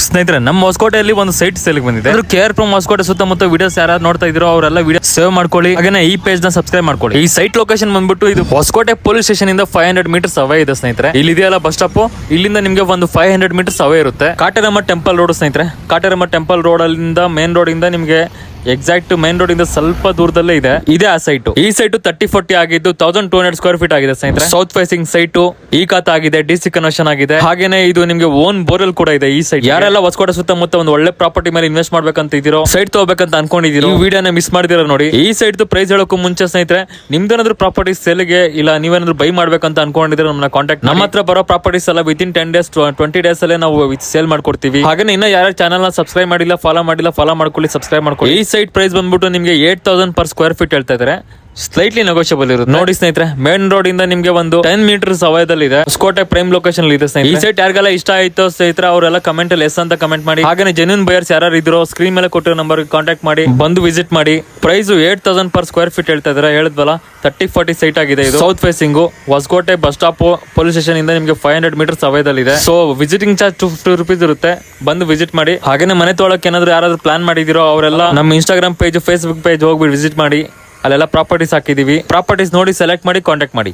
ಸ್ನೇಹಿತರೆ, ನಮ್ಮ ಹೊಸಕೋಟೆಯಲ್ಲಿ ಒಂದು ಸೈಟ್ ಸೇಲ್ ಬಂದಿದೆ. KR Prum ಹೊಸಕೋಟೆ ಸುತ್ತಮುತ್ತ ವಿಡಿಯೋಸ್ ಯಾರು ನೋಡ್ತಾ ಇದ್ರು ಅವರೆಲ್ಲ ವಿಡಿಯೋ ಸೇವ್ ಮಾಡ್ಕೊಳ್ಳಿ. ಹಾಗೆ ಈ ಪೇಜ್ ನ ಸಬ್ಸ್ಕ್ರೈಬ್ ಮಾಡ್ಕೊಳ್ಳಿ. ಈ ಸೈಟ್ ಲೊಕೇಶನ್ ಬಂದ್ಬಿಟ್ಟು ಇದು ಹೊಸಕೋಟೆ ಪೊಲೀಸ್ ಸ್ಟೇಷನ್ ಇಂದ 500 ಮೀಟರ್ಸ್ ಅವೇ ಇದೆ ಸ್ನೇಹಿತರೆ. ಇಲ್ಲಿ ಇದೆಯಲ್ಲ ಬಸ್ ಸ್ಟಾಪ್, ಇಲ್ಲಿಂದ ನಿಮ್ಗೆ ಒಂದು 500 ಮೀಟರ್ಸ್ ಅವೇ ಇರುತ್ತೆ. ಕಾಟೇರಮ್ಮ ಟೆಂಪಲ್ ರೋಡ್ ಸ್ನೇಹಿತರೆ. ಕಾಟೇರಮ್ಮ ಟೆಂಪಲ್ ರೋಡ್ ಅಲ್ಲಿಂದ ಮೇನ್ ರೋಡ್ ಇಂದ ನಿಮ್ಗೆ ಎಕ್ಸಾಕ್ಟ್ ಮೇನ್ ರೋಡ್ ಇಂದ ಸ್ವಲ್ಪ ದೂರದಲ್ಲೇ ಇದೆ ಆ ಸೈಟ್. ಈ ಸೈಟ್ 30-40 ಆಗಿದ್ದು 1200 ಸ್ಕ್ವೇರ್ ಫೀಟ್ ಆಗಿದೆ ಸ್ನೇಹಿತರೆ. ಸೌತ್ ಫೇಸಿಂಗ್ ಸೈಟ್ ಈ ಖಾತಾ ಆಗಿದೆ, DC ಕನ್ವರ್ಷನ್ ಆಗಿದೆ. ಹಾಗೇನೆ ಇದು ನಿಮ್ಗೆ ಓನ್ ಬೋರ್ವೆಲ್ ಕೂಡ ಇದೆ ಈ ಸೈಟ್. ಯಾರೆಲ್ಲ ಹೊಸಕೋಟೆ ಸುತ್ತಮುತ್ತ ಒಂದು ಒಳ್ಳೆ ಪ್ರಾಪರ್ಟಿ ಮೇಲೆ ಇನ್ವೆಸ್ಟ್ ಮಾಡ್ಬೇಕಂತ ಇದೀರೋ, ಸೈಟ್ ತಗೋಬೇಕಂತ ಅನ್ಕೊಂಡಿದೀರೋ, ಈ ವಿಡಿಯೋನ ಮಿಸ್ ಮಾಡಿದಿರೋ ನೋಡಿ. ಈ ಸೈಟ್ ಪ್ರೈಸ್ ಹೇಳೋಕ್ಕೂ ಮುಂಚೆ ಸ್ನೇಹಿತರೆ, ನಿಮ್ದೇನಾದ್ರೂ ಪ್ರಾಪರ್ಟಿ ಸೇಲ್ಗೆ ಇಲ್ಲ ನೀವೇನಾದ್ರೂ ಬೈ ಮಾಡ್ಬೇಕಂತ ಅನ್ಕೊಂಡಿದ್ರೆ ನಮ್ಮನ್ನ ಕಾಂಟ್ಯಾಕ್ಟ್. ನಮ್ಮ ಹತ್ರ ಬರೋ ಪ್ರಾಪರ್ಟೀಸ್ ಎಲ್ಲ ವಿತಿನ್ 10 ಡೇಸ್ 20 ಡೇಸ್ ಅಲ್ಲೇ ನಾವು ಸೇಲ್ ಮಾಡ್ಕೊಡ್ತೀವಿ. ಹಾಗೆ ಇನ್ನ ಯಾರು ಚಾನಲ್ ನ ಸಬ್ಸ್ಕ್ರೈಬ್ ಮಾಡಿಲ್ಲ, ಫಾಲೋ ಮಾಡ್ಕೊಳ್ಳಿ, ಸಬ್ಸ್ಕ್ರೈಬ್ ಮಾಡ್ಕೊಳ್ಳಿ. ಈ ಸೈಟ್ ಪ್ರೈಸ್ ಬಂದ್ಬಿಟ್ಟು ನಿಮ್ಗೆ 8000 per ಸ್ಕ್ವೇರ್ ಫೀಟ್ ಹೇಳ್ತಾ ಇದಾರೆ. ಸ್ಲೈಟ್ಲಿ ನೆಗೋಷಿಯಬಲ್ ಇರುತ್ತೆ ನೋಡಿ ಸ್ನೇಹಿತರೆ. ಮೇನ್ ರೋಡ್ ಇಂದ ನಿಮ್ಗೆ ಒಂದು 10 ಮೀಟರ್ಸ್ ಅವೈದಲ್ಲಿ ಇದೆ. ಹೊಸಕೋಟೆ ಪ್ರೈಮ್ ಲೊಕೇಶನ್ ಇದೆ ಸ್ನೇಹಿತರೆ. ಈ ಸೈಟ್ ಯಾರಿಗೆಲ್ಲ ಇಷ್ಟ ಆಯ್ತು ಸ್ನೇಹಿತರೆ, ಅವರೆಲ್ಲ ಕಮೆಂಟ್ ಅಲ್ಲಿ ಎಸ್ ಅಂತ ಕಮೆಂಟ್ ಮಾಡಿ. ಹಾಗೆ ಜೆನ್ಯೂನ್ ಬಯರ್ಸ್ ಯಾರು ಇದ್ರು ಸ್ಕ್ರೀನ್ ಮೇಲೆ ಕೊಟ್ಟಿರೋ ನಂಬರ್ ಕಾಂಟ್ಯಾಕ್ಟ್ ಮಾಡಿ, ಬಂದು ವಿಸಿಟ್ ಮಾಡಿ. ಪ್ರೈಸ್ 8000 per ಸ್ಕ್ವೇರ್ ಫೀಟ್ ಹೇಳ್ತಾ ಇದಾರೆ. ಹೇಳಿದ್ವಲ್ಲ 30-40 ಸೈಟ್ ಆಗಿದೆ ಇದು. South facing Hoskote bus stop police station ಇಂದ ನಿಮ್ಗೆ 500 ಮೀಟರ್ಸ್ ಅವೈದಲ್ಲಿ ಇದೆ. ಸೊ ವಿಸಿಟಿಂಗ್ ಚಾರ್ಜ್ 250 rupees ಇರುತ್ತೆ. ಬಂದು ವಿಸಿಟ್ ಮಾಡಿ. ಹಾಗೇನೆ ಮನೆ ತೊಗೊಳಕ್ಕೆ ಏನಾದ್ರು ಯಾರಾದ್ರೂ ಪ್ಲಾನ್ ಮಾಡಿದಿರೋ ಅವರೆಲ್ಲ ನಮ್ಮ Instagram ಪೇಜ್, Facebook ಪೇಜ್ ಹೋಗ್ಬಿಟ್ಟು ವಿಸಿಟ್ ಮಾಡಿ. ಅಲ್ಲೆಲ್ಲ ಪ್ರಾಪರ್ಟೀಸ್ ಹಾಕಿದೀವಿ. ಪ್ರಾಪರ್ಟೀಸ್ ನೋಡಿ ಸೆಲೆಕ್ಟ್ ಮಾಡಿ ಕಾಂಟ್ಯಾಕ್ಟ್ ಮಾಡಿ.